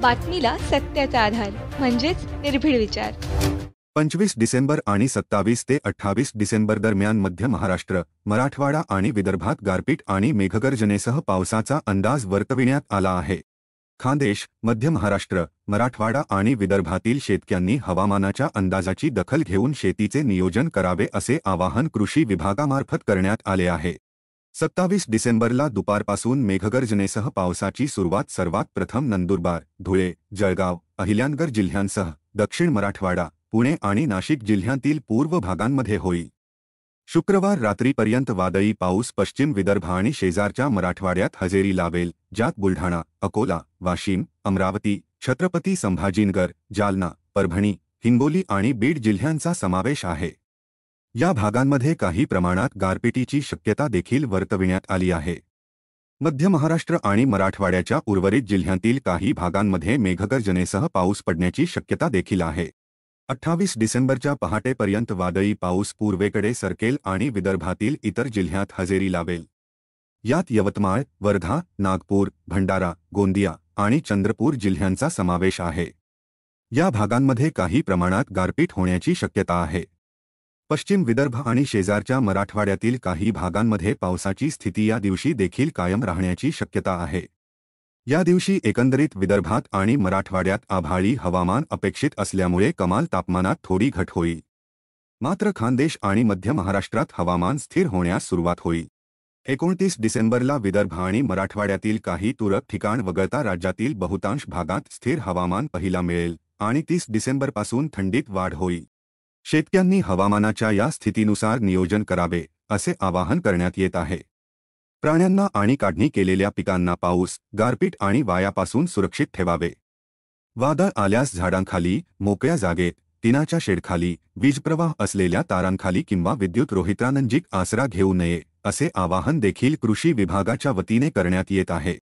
बातमीला सत्याचा आधार म्हणजेच निर्भीड विचार। 25 डिसेंबर आणि 27 ते 28 डिसेंबर दरम्यान मध्य महाराष्ट्र, मराठवाडा आणि विदर्भात गारपीट आणि मेघगर्जनेसह पावसाचा अंदाज वर्तविण्यात आला आहे। खानदेश, मध्य महाराष्ट्र, मराठवाडा आणि विदर्भातील शेतकऱ्यांनी हवामानाच्या अंदाजाची दखल घेऊन शेतीचे नियोजन करावे असे आवाहन कृषी विभागामार्फत करण्यात आले आहे। 27 डिसेंबरला दुपारपासून मेघगर्जनेसह पावसाची सुरुवात सर्वात प्रथम नंदुरबार, धुळे, जळगाव, अहिल्यानगर जिल्ह्यांसह दक्षिण मराठवाडा, पुणे आणि नाशिक जिल्ह्यातील पूर्व भागांमध्ये होईल। शुक्रवार रात्रीपर्यंत वादळी पाऊस पश्चिम विदर्भ आणि शेजारच्या मराठवाड्यात हजेरी लावेल, ज्यात बुलढाणा, अकोला, वाशिम, अमरावती, छत्रपती संभाजीनगर, जालना, परभणी, हिंगोली आणि बीड जिल्ह्यांचा समावेश आहे। या भागांमध्ये काही प्रमाणात गारपिटीची शक्यता देखील वर्तविण्यात आली आहे। मध्य महाराष्ट्र आणि मराठवाड्याच्या उर्वरित जिल्ह्यांतील काही भागांमध्ये मेघगर्जनेसह पाऊस पडण्याची शक्यता देखील आहे। 28 डिसेंबरच्या पहाटेपर्यंत वादळी पाऊस पूर्वेकडे सरकेल आणि विदर्भातील इतर जिल्ह्यात हजेरी लावेल। यात यवतमाळ, वर्धा, नागपूर, भंडारा, गोंदिया आणि चंद्रपूर जिल्ह्यांचा समावेश आहे। या भागांमध्ये काही प्रमाणात गारपीट होण्याची शक्यता आहे। पश्चिम विदर्भ आणि शेजारच्या मराठवाड्यातील काही भागांमध्ये पावसाची स्थिती या दिवशी देखील कायम राहण्याची शक्यता आहे। या दिवशी एकंदरीत विदर्भात आणि मराठवाड्यात आभाळी हवामान अपेक्षित असल्यामुळे कमाल तापमानात थोडी घट होईल। मात्र खानदेश आणि मध्य महाराष्ट्रात हवामान स्थिर होण्यास सुरुवात होईल। 29 डिसेंबरला विदर्भ आणि मराठवाड्यातील काही तुरळक ठिकाण वगळता राज्यातील बहुतांश भागात स्थिर हवामान पाहायला मिळेल आणि 30 डिसेंबरपासून थंडीत वाढ होईल। शेतकऱ्यांनी हवामानाच्या या स्थितीनुसार नियोजन करावे असे आवाहन करण्यात येत आहे। प्राण्यांना आणि काढणी केलेल्या पिकांना पाऊस, गारपीट आणि वाऱ्यापासून सुरक्षित ठेवावे। वादळ आल्यास झाडांखाली, मोकळ्या जागेत, टिनाच्या शेडखाली, वीजप्रवाह असलेल्या तारांखाली किंवा विद्युत रोहित्रानजीक आसरा घेऊ नये असे आवाहन देखील कृषी विभागाच्या वतीने करण्यात येत आहे।